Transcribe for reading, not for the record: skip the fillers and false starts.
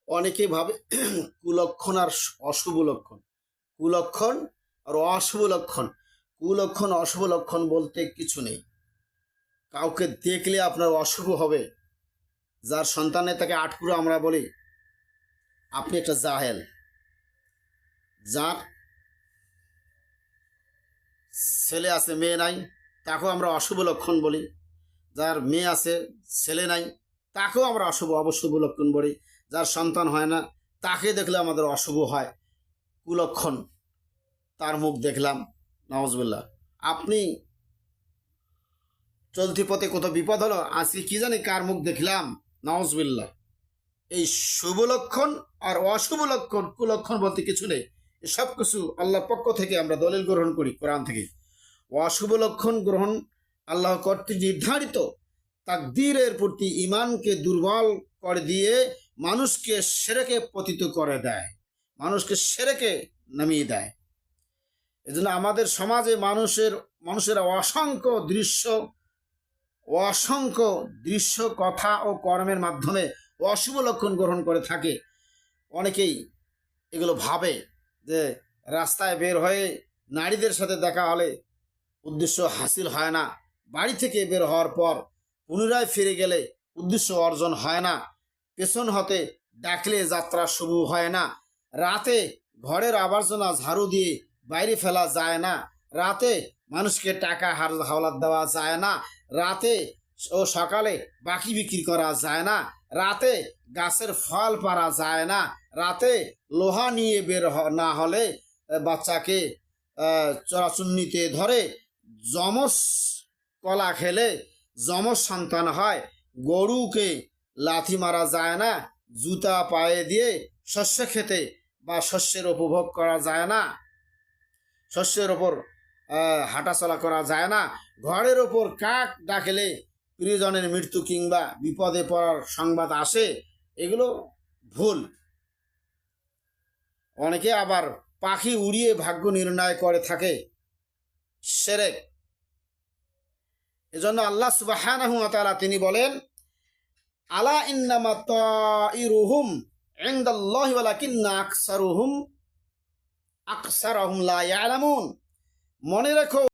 অনেকে ভাবে কুলক্ষণ আর অশুভ লক্ষণ, কুলক্ষণ আর অশুভ লক্ষণ। কুলক্ষণ অশুভ লক্ষণ বলতে কিছু নেই। কাউকে দেখলে আপনার অশুভ হবে, যার সন্তানে তাকে আটকুড়ো আমরা বলি আপনি একটা জাহেল। যার ছেলে আছে মেয়ে নাই তাকেও আমরা অশুভ লক্ষণ বলি। যার মেয়ে আছে ছেলে নাই তাকেও আমরা অশুভ লক্ষণ বলি। যার সন্তান হয় না তাকে দেখলে আমাদের অশুভ হয়, কুলক্ষণ। তার মুখ দেখলাম, নাউজুবিল্লাহ। আপনি চলতি পথে কত বিপদ হলো, আজকে কি জানি কার মুখ দেখলাম, নাউজুবিল্লাহ। এই শুভ লক্ষণ আর অশুভ লক্ষণ, কুলক্ষণ বলতে কিছু নেই। সব কিছু আল্লাহর পক্ষ থেকে আমরা দলিল গ্রহণ করি কোরআন থেকে। অশুভ লক্ষণ গ্রহণ আল্লাহ কর্তৃক নির্ধারিত তাকদীরের প্রতি ইমানকে দুর্বল করে দিয়ে মানুষকে শিরকে পতিত করে দেয়, মানুষকে শিরকে নামিয়ে দেয়। এজন্য আমাদের সমাজে মানুষেরা অসংখ্য দৃশ্য কথা ও কর্মের মাধ্যমে অশুভ লক্ষণ গ্রহণ করে থাকে। অনেকেই এগুলো ভাবে যে রাস্তায় বের হয়ে নারীদের সাথে দেখা হলে উদ্দেশ্য হাসিল হয় না, বাড়ি থেকে বের হওয়ার পর পুনরায় ফিরে গেলে উদ্দেশ্য অর্জন হয় না, পেছন হতে ডাকলে যাত্রা শুভ হয় না, রাতে ঘরের আবর্জনা ঝাড়ু দিয়ে বাইরে ফেলা যায় না, রাতে মানুষকে টাকা হাওলাত দেওয়া যায় না, রাতে ও সকালে বাকি বিক্রি করা যায় না, রাতে গাছের ফল পাড়া যায় না, রাতে লোহা নিয়ে বের না হলে বাচ্চাকে চড়াচুন্নিতে ধরে, যমজ কলা খেলে যমজ সন্তান হয়, গরুকে লাথি মারা যায় না, জুতা পায়ে দিয়ে শস্য খেতে বা শস্যের উপভোগ করা যায় না, শস্যের ওপর হাঁটাচলা করা যায় না, ঘরের ওপর কাক ডাকলে প্রিয়জনের মৃত্যু কিংবা বিপদে পড়ার সংবাদ আসে। এগুলো ভুল। অনেকে আবার পাখি উড়িয়ে ভাগ্য নির্ণয় করে থাকে, শিরক। এজন্য আল্লাহ সুবহানাহু ওয়া তাআলা তিনি বলেন, আলা ইন্নামা তাইরুহুম ইনদাল্লাহি ওয়ালাকিন্না আকসারুহুম লা ইয়ালামুন। মনে রেখো